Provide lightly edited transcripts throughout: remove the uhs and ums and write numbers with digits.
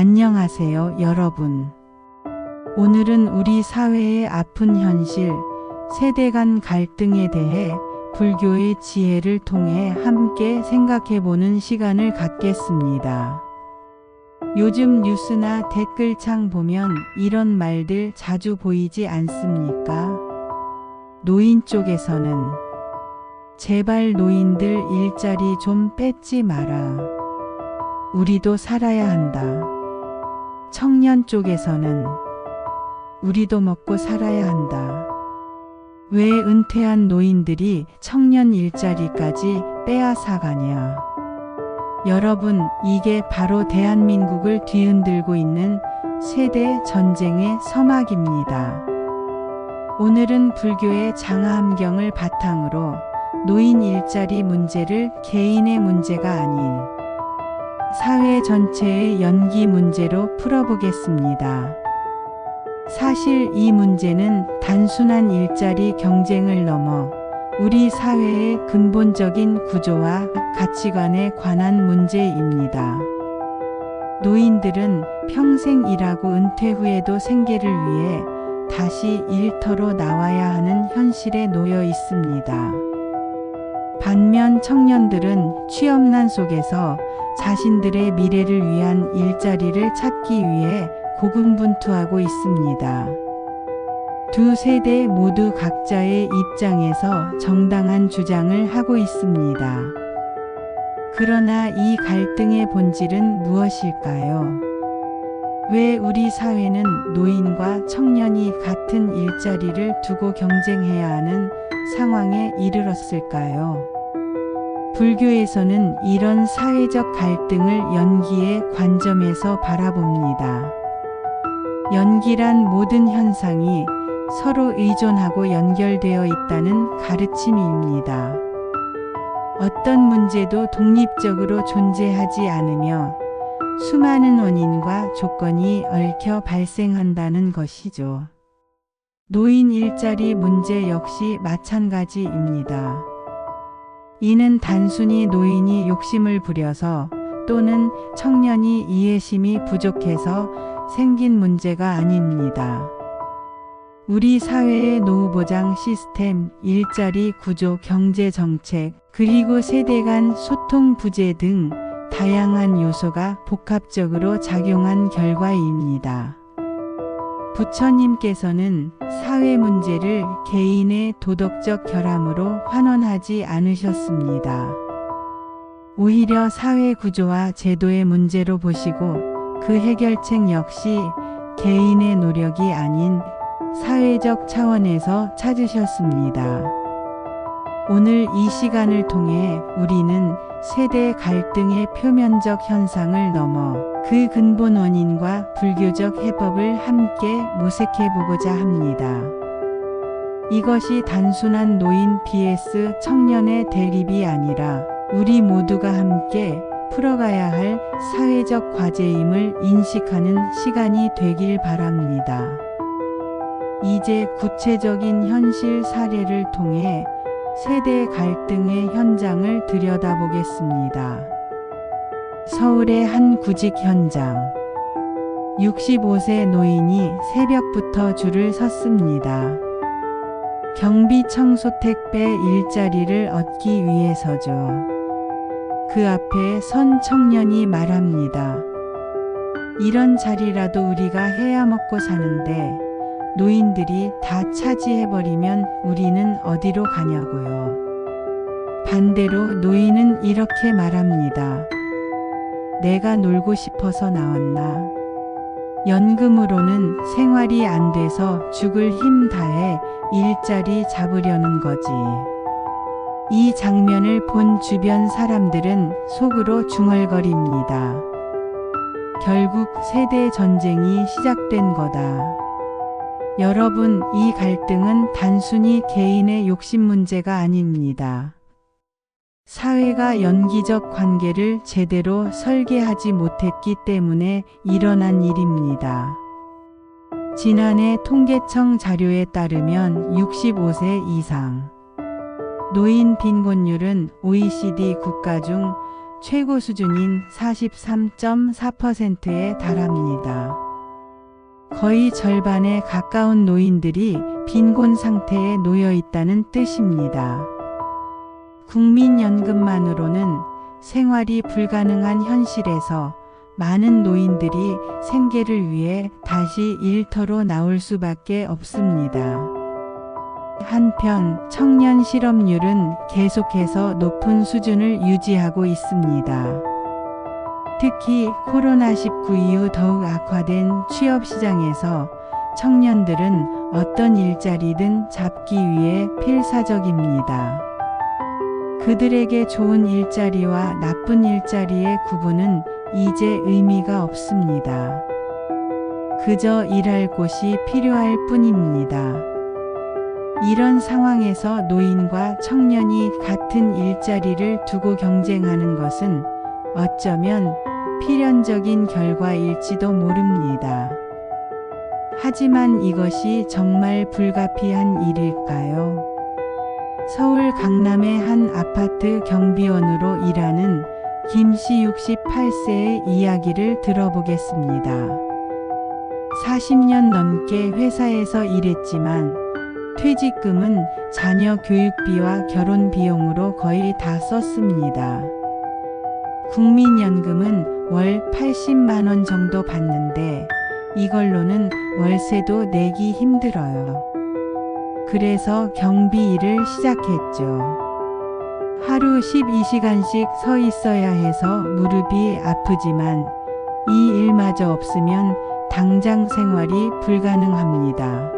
안녕하세요, 여러분. 오늘은 우리 사회의 아픈 현실, 세대 간 갈등에 대해 불교의 지혜를 통해 함께 생각해보는 시간을 갖겠습니다. 요즘 뉴스나 댓글창 보면 이런 말들 자주 보이지 않습니까? 노인 쪽에서는 제발 노인들 일자리 좀 뺏지 마라. 우리도 살아야 한다. 청년 쪽에서는 우리도 먹고 살아야 한다. 왜 은퇴한 노인들이 청년 일자리까지 빼앗아가냐. 여러분, 이게 바로 대한민국을 뒤흔들고 있는 세대 전쟁의 서막입니다. 오늘은 불교의 장하함경을 바탕으로 노인 일자리 문제를 개인의 문제가 아닌 사회 전체의 연기 문제로 풀어보겠습니다. 사실 이 문제는 단순한 일자리 경쟁을 넘어 우리 사회의 근본적인 구조와 가치관에 관한 문제입니다. 노인들은 평생 일하고 은퇴 후에도 생계를 위해 다시 일터로 나와야 하는 현실에 놓여 있습니다. 반면 청년들은 취업난 속에서 자신들의 미래를 위한 일자리를 찾기 위해 고군분투하고 있습니다. 두 세대 모두 각자의 입장에서 정당한 주장을 하고 있습니다. 그러나 이 갈등의 본질은 무엇일까요? 왜 우리 사회는 노인과 청년이 같은 일자리를 두고 경쟁해야 하는 상황에 이르렀을까요? 불교에서는 이런 사회적 갈등을 연기의 관점에서 바라봅니다. 연기란 모든 현상이 서로 의존하고 연결되어 있다는 가르침입니다. 어떤 문제도 독립적으로 존재하지 않으며 수많은 원인과 조건이 얽혀 발생한다는 것이죠. 노인 일자리 문제 역시 마찬가지입니다. 이는 단순히 노인이 욕심을 부려서 또는 청년이 이해심이 부족해서 생긴 문제가 아닙니다. 우리 사회의 노후보장 시스템, 일자리 구조, 경제 정책, 그리고 세대 간 소통 부재 등 다양한 요소가 복합적으로 작용한 결과입니다. 부처님께서는 사회 문제를 개인의 도덕적 결함으로 환원하지 않으셨습니다. 오히려 사회 구조와 제도의 문제로 보시고 그 해결책 역시 개인의 노력이 아닌 사회적 차원에서 찾으셨습니다. 오늘 이 시간을 통해 우리는 세대 갈등의 표면적 현상을 넘어 그 근본 원인과 불교적 해법을 함께 모색해보고자 합니다. 이것이 단순한 노인 vs 청년의 대립이 아니라 우리 모두가 함께 풀어가야 할 사회적 과제임을 인식하는 시간이 되길 바랍니다. 이제 구체적인 현실 사례를 통해 세대 갈등의 현장을 들여다보겠습니다. 서울의 한 구직 현장. 65세 노인이 새벽부터 줄을 섰습니다. 경비 청소 택배 일자리를 얻기 위해서죠. 그 앞에 선 청년이 말합니다. 이런 자리라도 우리가 해야 먹고 사는데 노인들이 다 차지해버리면 우리는 어디로 가냐고요. 반대로 노인은 이렇게 말합니다. 내가 놀고 싶어서 나왔나? 연금으로는 생활이 안 돼서 죽을 힘 다해 일자리 잡으려는 거지. 이 장면을 본 주변 사람들은 속으로 중얼거립니다. 결국 세대 전쟁이 시작된 거다. 여러분, 이 갈등은 단순히 개인의 욕심 문제가 아닙니다. 사회가 연기적 관계를 제대로 설계하지 못했기 때문에 일어난 일입니다. 지난해 통계청 자료에 따르면 65세 이상 노인 빈곤율은 OECD 국가 중 최고 수준인 43.4%에 달합니다. 거의 절반에 가까운 노인들이 빈곤 상태에 놓여 있다는 뜻입니다. 국민연금만으로는 생활이 불가능한 현실에서 많은 노인들이 생계를 위해 다시 일터로 나올 수밖에 없습니다. 한편 청년 실업률은 계속해서 높은 수준을 유지하고 있습니다. 특히 코로나19 이후 더욱 악화된 취업 시장에서 청년들은 어떤 일자리든 잡기 위해 필사적입니다. 그들에게 좋은 일자리와 나쁜 일자리의 구분은 이제 의미가 없습니다. 그저 일할 곳이 필요할 뿐입니다. 이런 상황에서 노인과 청년이 같은 일자리를 두고 경쟁하는 것은 어쩌면 필연적인 결과일지도 모릅니다. 하지만 이것이 정말 불가피한 일일까요? 서울 강남의 한 아파트 경비원으로 일하는 김 씨 68세의 이야기를 들어보겠습니다. 40년 넘게 회사에서 일했지만 퇴직금은 자녀 교육비와 결혼 비용으로 거의 다 썼습니다. 국민연금은 월 80만 원 정도 받는데 이걸로는 월세도 내기 힘들어요. 그래서 경비 일을 시작했죠. 하루 12시간씩 서 있어야 해서 무릎이 아프지만 이 일마저 없으면 당장 생활이 불가능합니다.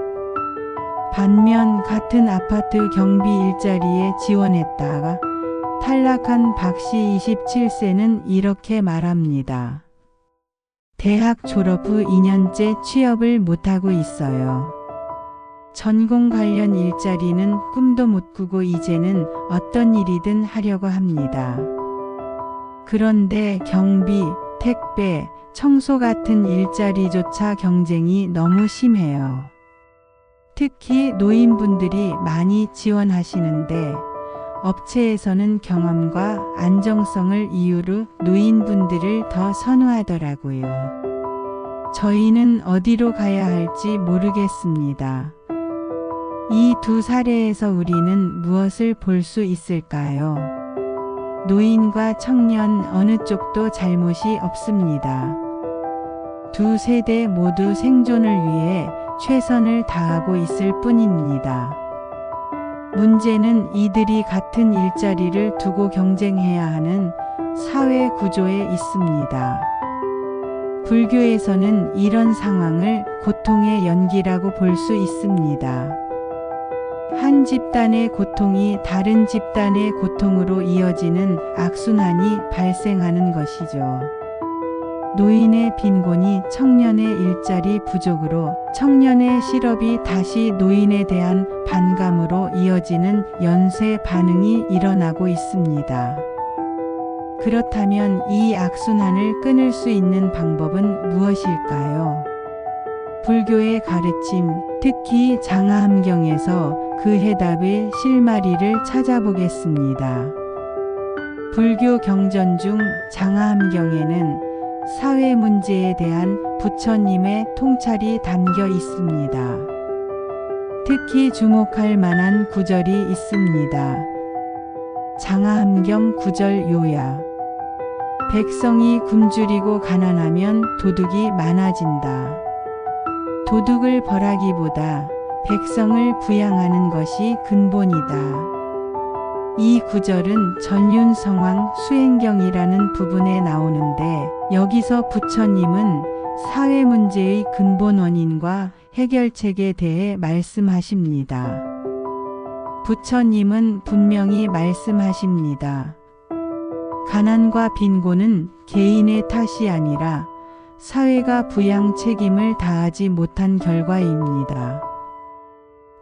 반면 같은 아파트 경비 일자리에 지원했다가 탈락한 박씨 27세는 이렇게 말합니다. 대학 졸업 후 2년째 취업을 못하고 있어요. 전공 관련 일자리는 꿈도 못 꾸고 이제는 어떤 일이든 하려고 합니다. 그런데 경비, 택배, 청소 같은 일자리조차 경쟁이 너무 심해요. 특히 노인분들이 많이 지원하시는데 업체에서는 경험과 안정성을 이유로 노인분들을 더 선호하더라고요. 저희는 어디로 가야 할지 모르겠습니다. 이 두 사례에서 우리는 무엇을 볼 수 있을까요? 노인과 청년 어느 쪽도 잘못이 없습니다. 두 세대 모두 생존을 위해 최선을 다하고 있을 뿐입니다. 문제는 이들이 같은 일자리를 두고 경쟁해야 하는 사회 구조에 있습니다. 불교에서는 이런 상황을 고통의 연기라고 볼 수 있습니다. 한 집단의 고통이 다른 집단의 고통으로 이어지는 악순환이 발생하는 것이죠. 노인의 빈곤이 청년의 일자리 부족으로, 청년의 실업이 다시 노인에 대한 반감으로 이어지는 연쇄 반응이 일어나고 있습니다. 그렇다면 이 악순환을 끊을 수 있는 방법은 무엇일까요? 불교의 가르침, 특히 장하함경에서 그 해답의 실마리를 찾아보겠습니다. 불교 경전 중 장하함경에는 사회 문제에 대한 부처님의 통찰이 담겨 있습니다. 특히 주목할 만한 구절이 있습니다. 장하함경 구절 요약. 백성이 굶주리고 가난하면 도둑이 많아진다. 도둑을 벌하기보다 백성을 부양하는 것이 근본이다. 이 구절은 전륜성왕 수행경이라는 부분에 나오는데 여기서 부처님은 사회 문제의 근본 원인과 해결책에 대해 말씀하십니다. 부처님은 분명히 말씀하십니다. 가난과 빈곤은 개인의 탓이 아니라 사회가 부양 책임을 다하지 못한 결과입니다.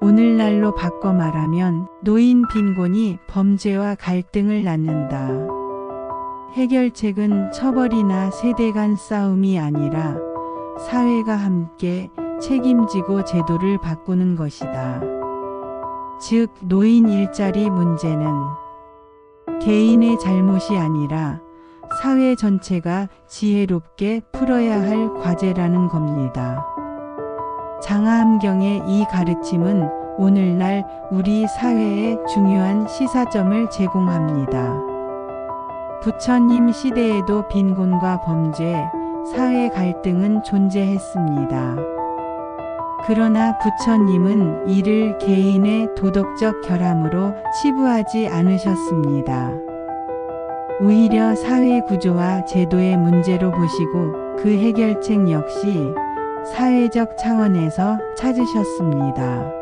오늘날로 바꿔 말하면 노인 빈곤이 범죄와 갈등을 낳는다. 해결책은 처벌이나 세대 간 싸움이 아니라 사회가 함께 책임지고 제도를 바꾸는 것이다. 즉, 노인 일자리 문제는 개인의 잘못이 아니라 사회 전체가 지혜롭게 풀어야 할 과제라는 겁니다. 장하함경의 이 가르침은 오늘날 우리 사회에 중요한 시사점을 제공합니다. 부처님 시대에도 빈곤과 범죄, 사회 갈등은 존재했습니다. 그러나 부처님은 이를 개인의 도덕적 결함으로 치부하지 않으셨습니다. 오히려 사회 구조와 제도의 문제로 보시고 그 해결책 역시 사회적 차원에서 찾으셨습니다.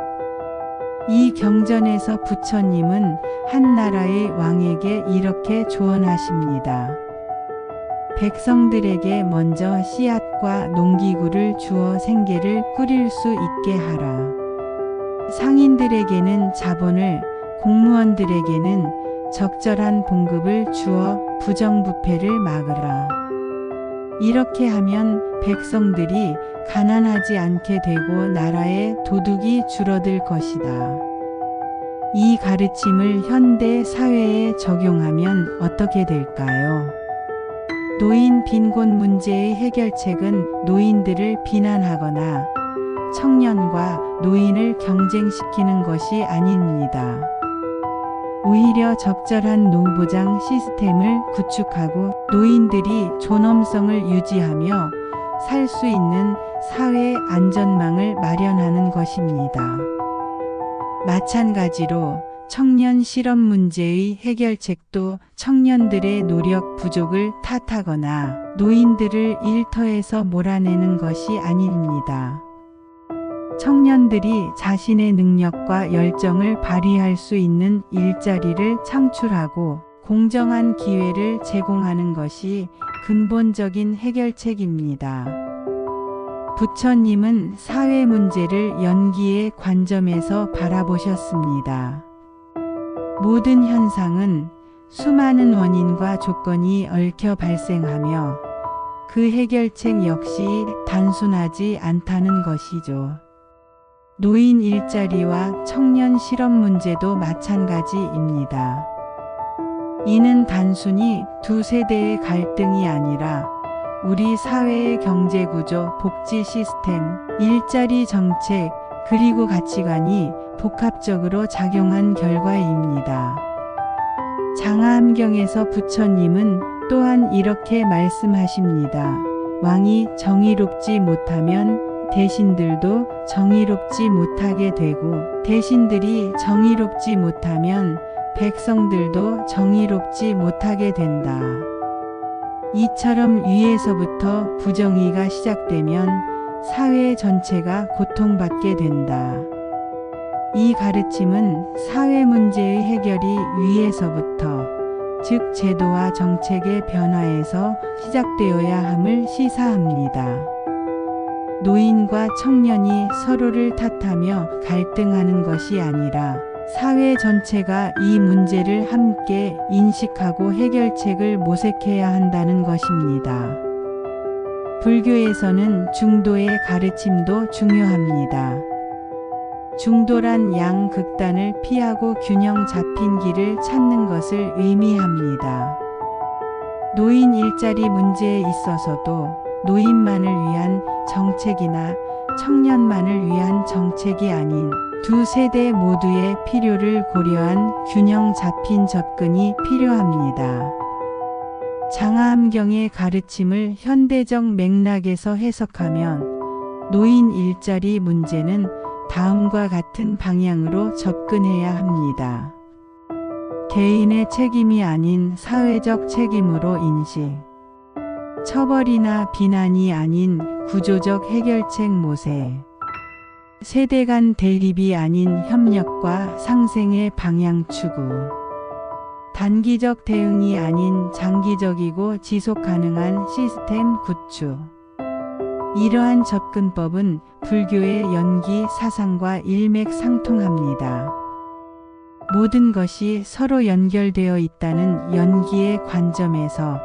이 경전에서 부처님은 한 나라의 왕에게 이렇게 조언하십니다. 백성들에게 먼저 씨앗과 농기구를 주어 생계를 꾸릴 수 있게 하라. 상인들에게는 자본을, 공무원들에게는 적절한 봉급을 주어 부정부패를 막으라. 이렇게 하면 백성들이 가난하지 않게 되고 나라의 도둑이 줄어들 것이다. 이 가르침을 현대 사회에 적용하면 어떻게 될까요? 노인 빈곤 문제의 해결책은 노인들을 비난하거나 청년과 노인을 경쟁시키는 것이 아닙니다. 오히려 적절한 노보장 시스템을 구축하고 노인들이 존엄성을 유지하며 살 수 있는 사회 안전망을 마련하는 것입니다. 마찬가지로 청년 실업 문제의 해결책도 청년들의 노력 부족을 탓하거나 노인들을 일터에서 몰아내는 것이 아닙니다. 청년들이 자신의 능력과 열정을 발휘할 수 있는 일자리를 창출하고 공정한 기회를 제공하는 것이 근본적인 해결책입니다. 부처님은 사회 문제를 연기의 관점에서 바라보셨습니다. 모든 현상은 수많은 원인과 조건이 얽혀 발생하며 그 해결책 역시 단순하지 않다는 것이죠. 노인 일자리와 청년 실업 문제도 마찬가지입니다. 이는 단순히 두 세대의 갈등이 아니라 우리 사회의 경제구조, 복지 시스템, 일자리 정책, 그리고 가치관이 복합적으로 작용한 결과입니다. 장하함경에서 부처님은 또한 이렇게 말씀하십니다. 왕이 정의롭지 못하면 대신들도 정의롭지 못하게 되고 대신들이 정의롭지 못하면 백성들도 정의롭지 못하게 된다. 이처럼 위에서부터 부정의가 시작되면 사회 전체가 고통받게 된다. 이 가르침은 사회 문제의 해결이 위에서부터, 즉 제도와 정책의 변화에서 시작되어야 함을 시사합니다. 노인과 청년이 서로를 탓하며 갈등하는 것이 아니라 사회 전체가 이 문제를 함께 인식하고 해결책을 모색해야 한다는 것입니다. 불교에서는 중도의 가르침도 중요합니다. 중도란 양극단을 피하고 균형 잡힌 길을 찾는 것을 의미합니다. 노인 일자리 문제에 있어서도 노인만을 위한 정책이나 청년만을 위한 정책이 아닌 두 세대 모두의 필요를 고려한 균형 잡힌 접근이 필요합니다. 장하함경의 가르침을 현대적 맥락에서 해석하면 노인 일자리 문제는 다음과 같은 방향으로 접근해야 합니다. 개인의 책임이 아닌 사회적 책임으로 인식. 처벌이나 비난이 아닌 구조적 해결책 모색. 세대 간 대립이 아닌 협력과 상생의 방향 추구. 단기적 대응이 아닌 장기적이고 지속 가능한 시스템 구축. 이러한 접근법은 불교의 연기 사상과 일맥상통합니다. 모든 것이 서로 연결되어 있다는 연기의 관점에서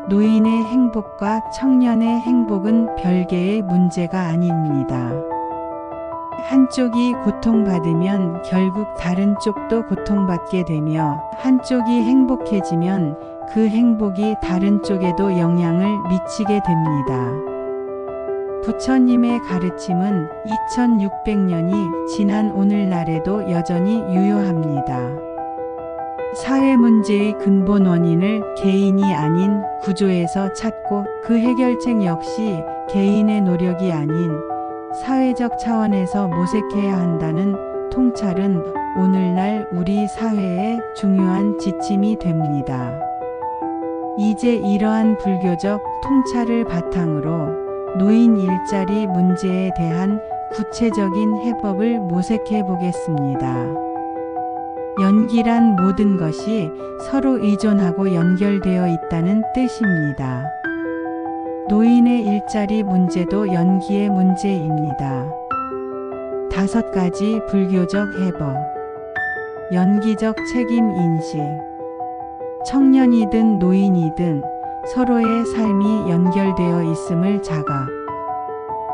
노인의 행복과 청년의 행복은 별개의 문제가 아닙니다. 한쪽이 고통받으면 결국 다른 쪽도 고통받게 되며 한쪽이 행복해지면 그 행복이 다른 쪽에도 영향을 미치게 됩니다. 부처님의 가르침은 2600년이 지난 오늘날에도 여전히 유효합니다. 사회 문제의 근본 원인을 개인이 아닌 구조에서 찾고 그 해결책 역시 개인의 노력이 아닌 사회적 차원에서 모색해야 한다는 통찰은 오늘날 우리 사회의 중요한 지침이 됩니다. 이제 이러한 불교적 통찰을 바탕으로 노인 일자리 문제에 대한 구체적인 해법을 모색해 보겠습니다. 연기란 모든 것이 서로 의존하고 연결되어 있다는 뜻입니다. 노인의 일자리 문제도 연기의 문제입니다. 5가지 불교적 해법. 연기적 책임 인식. 청년이든 노인이든 서로의 삶이 연결되어 있음을 자각.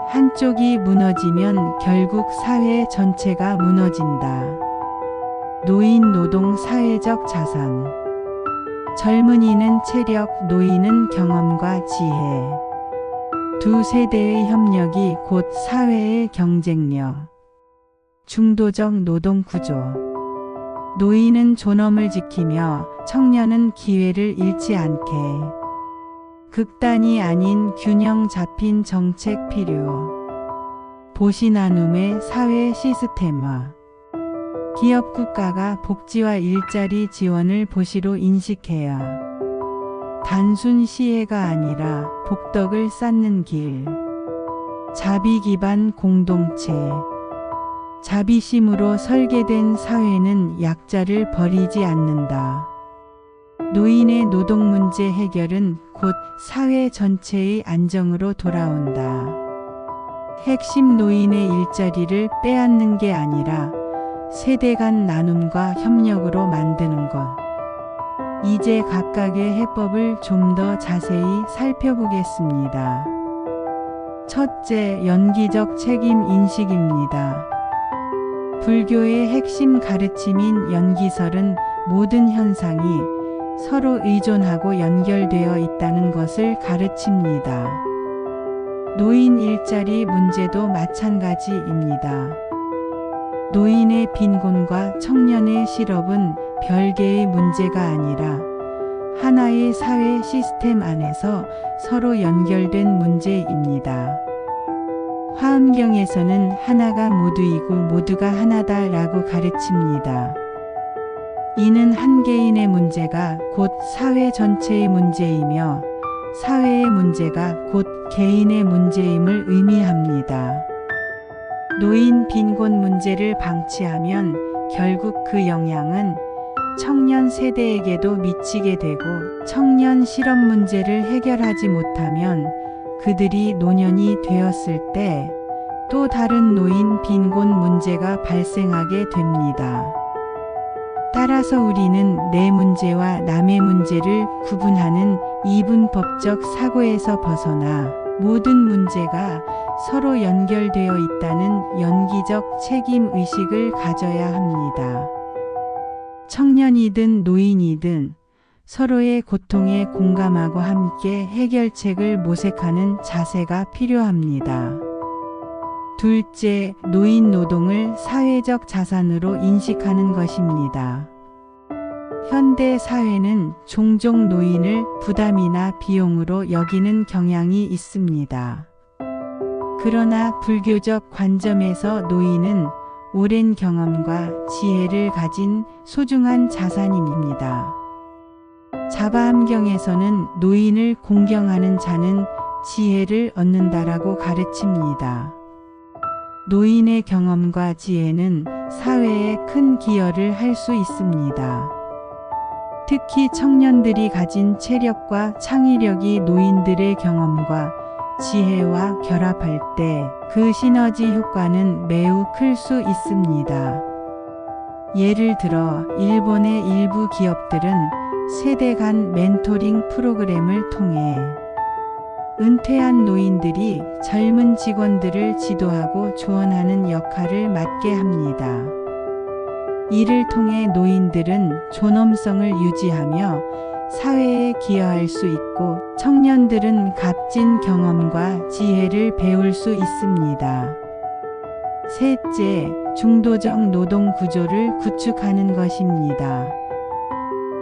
한쪽이 무너지면 결국 사회 전체가 무너진다. 노인 노동 사회적 자산. 젊은이는 체력, 노인은 경험과 지혜. 두 세대의 협력이 곧 사회의 경쟁력. 중도적 노동 구조. 노인은 존엄을 지키며 청년은 기회를 잃지 않게. 극단이 아닌 균형 잡힌 정책 필요. 보시 나눔의 사회 시스템화. 기업 국가가 복지와 일자리 지원을 보시로 인식해야 단순 시혜가 아니라 복덕을 쌓는 길. 자비 기반 공동체. 자비심으로 설계된 사회는 약자를 버리지 않는다. 노인의 노동 문제 해결은 곧 사회 전체의 안정으로 돌아온다. 핵심 노인의 일자리를 빼앗는 게 아니라 세대 간 나눔과 협력으로 만드는 것. 이제 각각의 해법을 좀 더 자세히 살펴보겠습니다. 첫째, 연기적 책임 인식입니다. 불교의 핵심 가르침인 연기설은 모든 현상이 서로 의존하고 연결되어 있다는 것을 가르칩니다. 노인 일자리 문제도 마찬가지입니다. 노인의 빈곤과 청년의 실업은 별개의 문제가 아니라 하나의 사회 시스템 안에서 서로 연결된 문제입니다. 화엄경에서는 하나가 모두이고 모두가 하나다라고 가르칩니다. 이는 한 개인의 문제가 곧 사회 전체의 문제이며 사회의 문제가 곧 개인의 문제임을 의미합니다. 노인 빈곤 문제를 방치하면 결국 그 영향은 청년 세대에게도 미치게 되고, 청년 실업 문제를 해결하지 못하면 그들이 노년이 되었을 때 또 다른 노인 빈곤 문제가 발생하게 됩니다. 따라서 우리는 내 문제와 남의 문제를 구분하는 이분법적 사고에서 벗어나 모든 문제가 서로 연결되어 있다는 연기적 책임 의식을 가져야 합니다. 청년이든 노인이든 서로의 고통에 공감하고 함께 해결책을 모색하는 자세가 필요합니다. 둘째, 노인 노동을 사회적 자산으로 인식하는 것입니다. 현대 사회는 종종 노인을 부담이나 비용으로 여기는 경향이 있습니다. 그러나 불교적 관점에서 노인은 오랜 경험과 지혜를 가진 소중한 자산입니다. 자바함경에서는 노인을 공경하는 자는 지혜를 얻는다라고 가르칩니다. 노인의 경험과 지혜는 사회에 큰 기여를 할 수 있습니다. 특히 청년들이 가진 체력과 창의력이 노인들의 경험과 지혜와 결합할 때 그 시너지 효과는 매우 클 수 있습니다. 예를 들어 일본의 일부 기업들은 세대 간 멘토링 프로그램을 통해 은퇴한 노인들이 젊은 직원들을 지도하고 조언하는 역할을 맡게 합니다. 이를 통해 노인들은 존엄성을 유지하며 사회에 기여할 수 있고 청년들은 값진 경험과 지혜를 배울 수 있습니다. 셋째, 중도적 노동 구조를 구축하는 것입니다.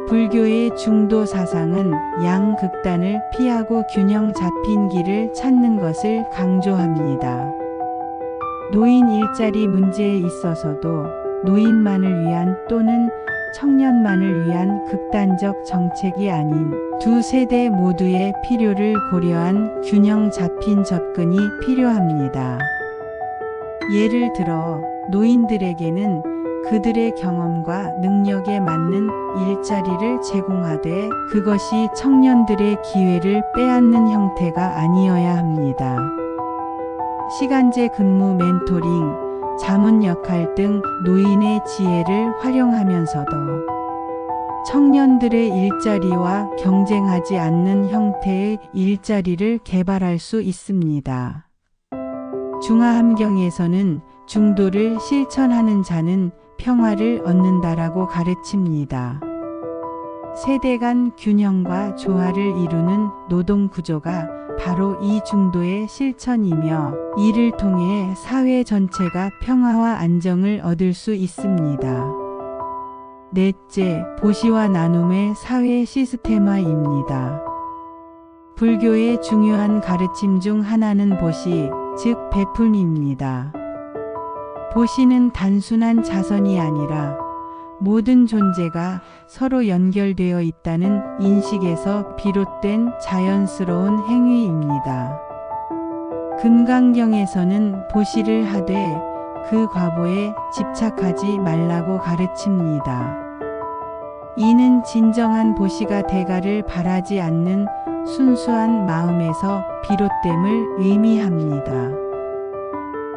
불교의 중도 사상은 양극단을 피하고 균형 잡힌 길을 찾는 것을 강조합니다. 노인 일자리 문제에 있어서도 노인만을 위한 또는 청년만을 위한 극단적 정책이 아닌 두 세대 모두의 필요를 고려한 균형 잡힌 접근이 필요합니다. 예를 들어 노인들에게는 그들의 경험과 능력에 맞는 일자리를 제공하되 그것이 청년들의 기회를 빼앗는 형태가 아니어야 합니다. 시간제 근무 멘토링, 자문 역할 등 노인의 지혜를 활용하면서도 청년들의 일자리와 경쟁하지 않는 형태의 일자리를 개발할 수 있습니다. 중화함경에서는 중도를 실천하는 자는 평화를 얻는다라고 가르칩니다. 세대 간 균형과 조화를 이루는 노동 구조가 바로 이 중도의 실천이며 이를 통해 사회 전체가 평화와 안정을 얻을 수 있습니다. 넷째, 보시와 나눔의 사회 시스템화입니다. 불교의 중요한 가르침 중 하나는 보시, 즉 베풀입니다. 보시는 단순한 자선이 아니라 모든 존재가 서로 연결되어 있다는 인식에서 비롯된 자연스러운 행위입니다. 금강경에서는 보시를 하되 그 과보에 집착하지 말라고 가르칩니다. 이는 진정한 보시가 대가를 바라지 않는 순수한 마음에서 비롯됨을 의미합니다.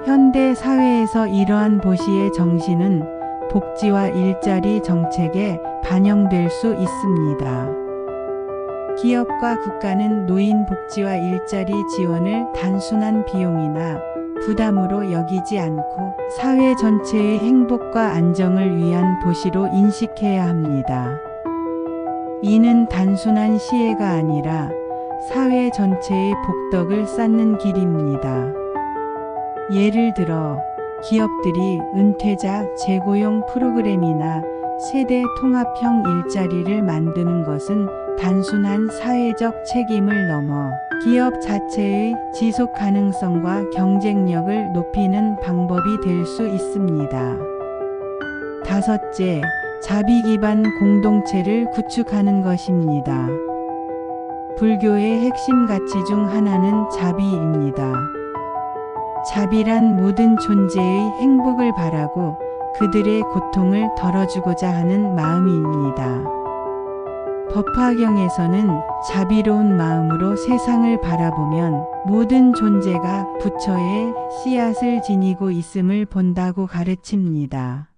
현대 사회에서 이러한 보시의 정신은 복지와 일자리 정책에 반영될 수 있습니다. 기업과 국가는 노인 복지와 일자리 지원을 단순한 비용이나 부담으로 여기지 않고 사회 전체의 행복과 안정을 위한 보시로 인식해야 합니다. 이는 단순한 시혜가 아니라 사회 전체의 복덕을 쌓는 길입니다. 예를 들어 기업들이 은퇴자 재고용 프로그램이나 세대 통합형 일자리를 만드는 것은 단순한 사회적 책임을 넘어 기업 자체의 지속 가능성과 경쟁력을 높이는 방법이 될 수 있습니다. 다섯째, 자비 기반 공동체를 구축하는 것입니다. 불교의 핵심 가치 중 하나는 자비입니다. 자비란 모든 존재의 행복을 바라고 그들의 고통을 덜어주고자 하는 마음입니다. 법화경에서는 자비로운 마음으로 세상을 바라보면 모든 존재가 부처의 씨앗을 지니고 있음을 본다고 가르칩니다.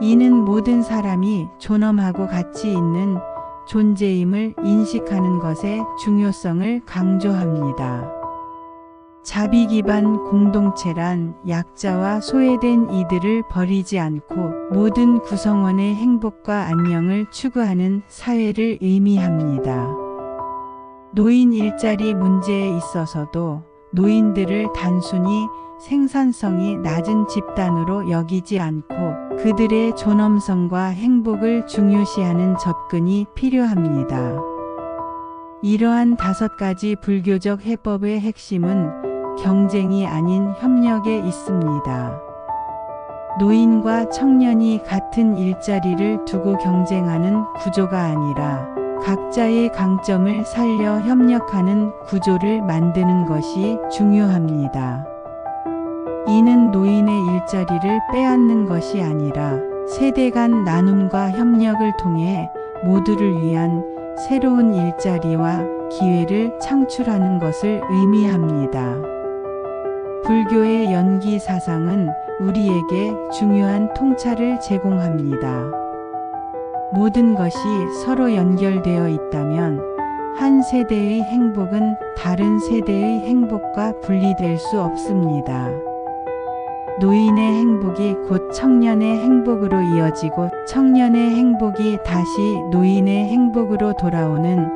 이는 모든 사람이 존엄하고 가치 있는 존재임을 인식하는 것의 중요성을 강조합니다. 자비 기반 공동체란 약자와 소외된 이들을 버리지 않고 모든 구성원의 행복과 안녕을 추구하는 사회를 의미합니다. 노인 일자리 문제에 있어서도 노인들을 단순히 생산성이 낮은 집단으로 여기지 않고 그들의 존엄성과 행복을 중요시하는 접근이 필요합니다. 이러한 5가지 불교적 해법의 핵심은 경쟁이 아닌 협력에 있습니다. 노인과 청년이 같은 일자리를 두고 경쟁하는 구조가 아니라 각자의 강점을 살려 협력하는 구조를 만드는 것이 중요합니다. 이는 노인의 일자리를 빼앗는 것이 아니라 세대 간 나눔과 협력을 통해 모두를 위한 새로운 일자리와 기회를 창출하는 것을 의미합니다. 불교의 연기 사상은 우리에게 중요한 통찰을 제공합니다. 모든 것이 서로 연결되어 있다면 한 세대의 행복은 다른 세대의 행복과 분리될 수 없습니다. 노인의 행복이 곧 청년의 행복으로 이어지고 청년의 행복이 다시 노인의 행복으로 돌아오는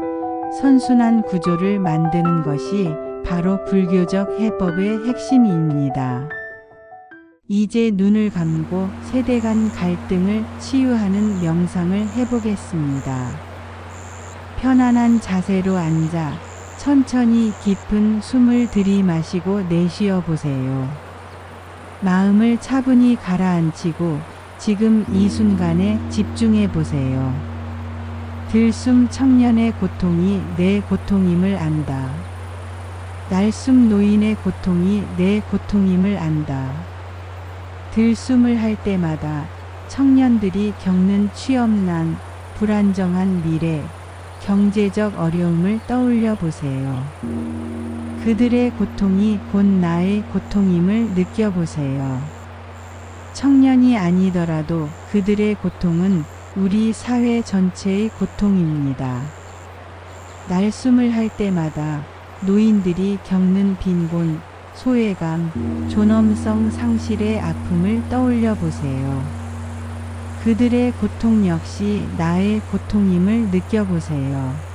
선순환 구조를 만드는 것이 바로 불교적 해법의 핵심입니다. 이제 눈을 감고 세대 간 갈등을 치유하는 명상을 해보겠습니다. 편안한 자세로 앉아 천천히 깊은 숨을 들이마시고 내쉬어 보세요. 마음을 차분히 가라앉히고 지금 이 순간에 집중해 보세요. 들숨 청년의 고통이 내 고통임을 안다. 날숨 노인의 고통이 내 고통임을 안다. 들숨을 할 때마다 청년들이 겪는 취업난, 불안정한 미래, 경제적 어려움을 떠올려 보세요. 그들의 고통이 곧 나의 고통임을 느껴보세요. 청년이 아니더라도 그들의 고통은 우리 사회 전체의 고통입니다. 날숨을 할 때마다 노인들이 겪는 빈곤, 소외감, 존엄성 상실의 아픔을 떠올려 보세요. 그들의 고통 역시 나의 고통임을 느껴보세요.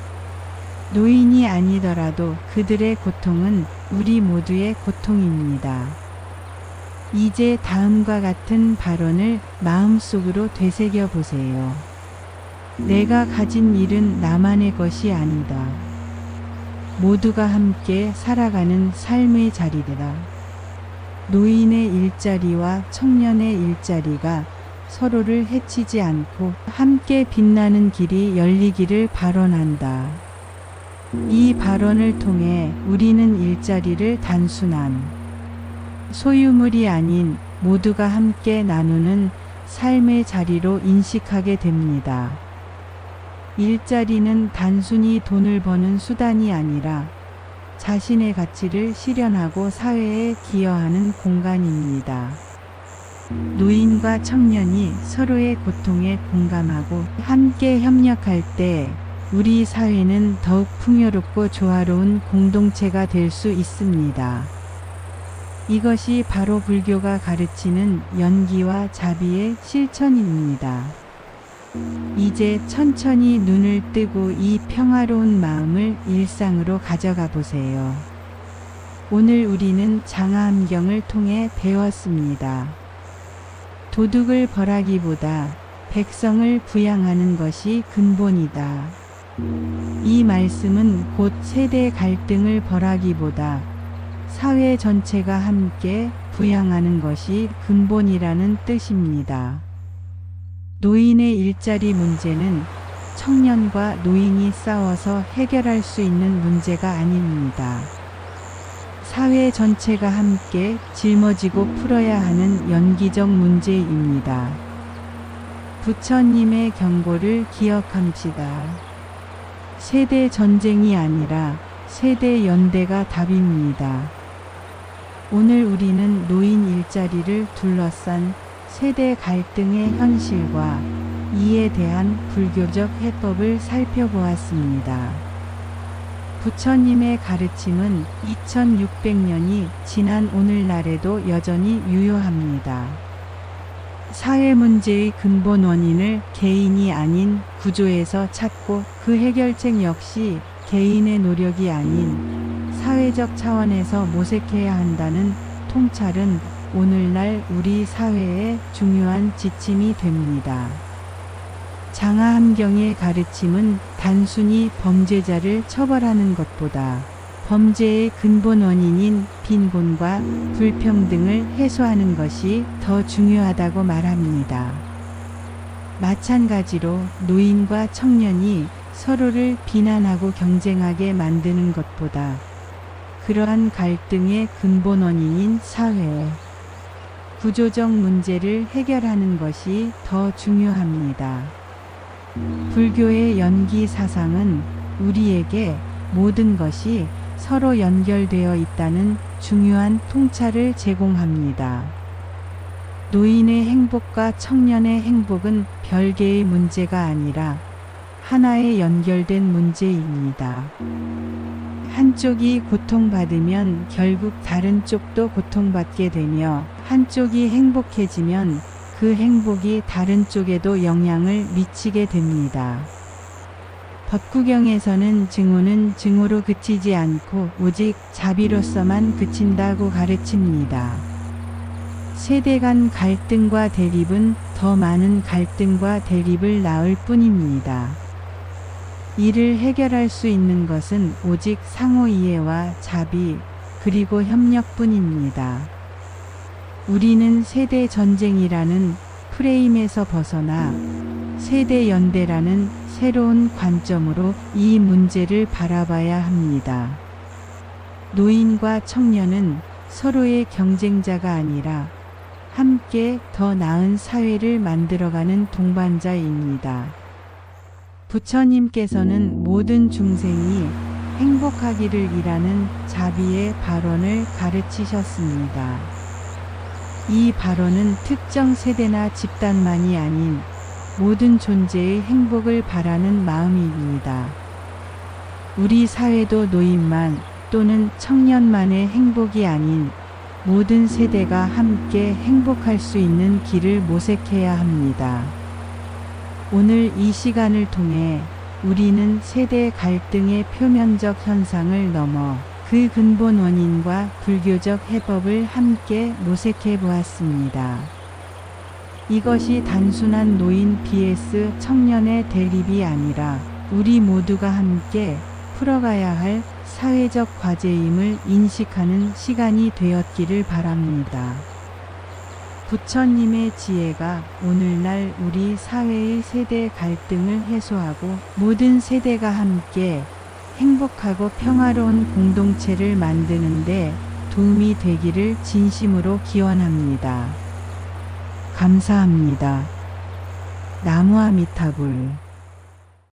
노인이 아니더라도 그들의 고통은 우리 모두의 고통입니다. 이제 다음과 같은 발언을 마음속으로 되새겨 보세요. 내가 가진 일은 나만의 것이 아니다. 모두가 함께 살아가는 삶의 자리다. 노인의 일자리와 청년의 일자리가 서로를 해치지 않고 함께 빛나는 길이 열리기를 발언한다. 이 발언을 통해 우리는 일자리를 단순한 소유물이 아닌 모두가 함께 나누는 삶의 자리로 인식하게 됩니다. 일자리는 단순히 돈을 버는 수단이 아니라 자신의 가치를 실현하고 사회에 기여하는 공간입니다. 노인과 청년이 서로의 고통에 공감하고 함께 협력할 때 우리 사회는 더욱 풍요롭고 조화로운 공동체가 될 수 있습니다. 이것이 바로 불교가 가르치는 연기와 자비의 실천입니다. 이제 천천히 눈을 뜨고 이 평화로운 마음을 일상으로 가져가 보세요. 오늘 우리는 장하함경을 통해 배웠습니다. 도둑을 벌하기보다 백성을 부양하는 것이 근본이다. 이 말씀은 곧 세대 갈등을 벌하기보다 사회 전체가 함께 부양하는 것이 근본이라는 뜻입니다. 노인의 일자리 문제는 청년과 노인이 싸워서 해결할 수 있는 문제가 아닙니다. 사회 전체가 함께 짊어지고 풀어야 하는 연기적 문제입니다. 부처님의 경고를 기억함시다. 세대 전쟁이 아니라 세대 연대가 답입니다. 오늘 우리는 노인 일자리를 둘러싼 세대 갈등의 현실과 이에 대한 불교적 해법을 살펴보았습니다. 부처님의 가르침은 2600년이 지난 오늘날에도 여전히 유효합니다. 사회 문제의 근본 원인을 개인이 아닌 구조에서 찾고 그 해결책 역시 개인의 노력이 아닌 사회적 차원에서 모색해야 한다는 통찰은 오늘날 우리 사회의 중요한 지침이 됩니다. 장하함경의 가르침은 단순히 범죄자를 처벌하는 것보다 범죄의 근본 원인인 빈곤과 불평등을 해소하는 것이 더 중요하다고 말합니다. 마찬가지로 노인과 청년이 서로를 비난하고 경쟁하게 만드는 것보다 그러한 갈등의 근본 원인인 사회, 구조적 문제를 해결하는 것이 더 중요합니다. 불교의 연기 사상은 우리에게 모든 것이 서로 연결되어 있다는 중요한 통찰을 제공합니다. 노인의 행복과 청년의 행복은 별개의 문제가 아니라 하나의 연결된 문제입니다. 한쪽이 고통받으면 결국 다른 쪽도 고통받게 되며 한쪽이 행복해지면 그 행복이 다른 쪽에도 영향을 미치게 됩니다. 법구경에서는 증오는 증오로 그치지 않고 오직 자비로서만 그친다고 가르칩니다. 세대 간 갈등과 대립은 더 많은 갈등과 대립을 낳을 뿐입니다. 이를 해결할 수 있는 것은 오직 상호 이해와 자비, 그리고 협력뿐입니다. 우리는 세대 전쟁이라는 프레임에서 벗어나 세대 연대라는 새로운 관점으로 이 문제를 바라봐야 합니다. 노인과 청년은 서로의 경쟁자가 아니라 함께 더 나은 사회를 만들어가는 동반자입니다. 부처님께서는 모든 중생이 행복하기를 이라는 자비의 발언을 가르치셨습니다. 이 발언은 특정 세대나 집단만이 아닌 모든 존재의 행복을 바라는 마음입니다. 우리 사회도 노인만 또는 청년만의 행복이 아닌 모든 세대가 함께 행복할 수 있는 길을 모색해야 합니다. 오늘 이 시간을 통해 우리는 세대 갈등의 표면적 현상을 넘어 그 근본 원인과 불교적 해법을 함께 모색해 보았습니다. 이것이 단순한 노인 vs 청년의 대립이 아니라 우리 모두가 함께 풀어가야 할 사회적 과제임을 인식하는 시간이 되었기를 바랍니다. 부처님의 지혜가 오늘날 우리 사회의 세대 갈등을 해소하고 모든 세대가 함께 행복하고 평화로운 공동체를 만드는 데 도움이 되기를 진심으로 기원합니다. 감사합니다. 나무아미타불.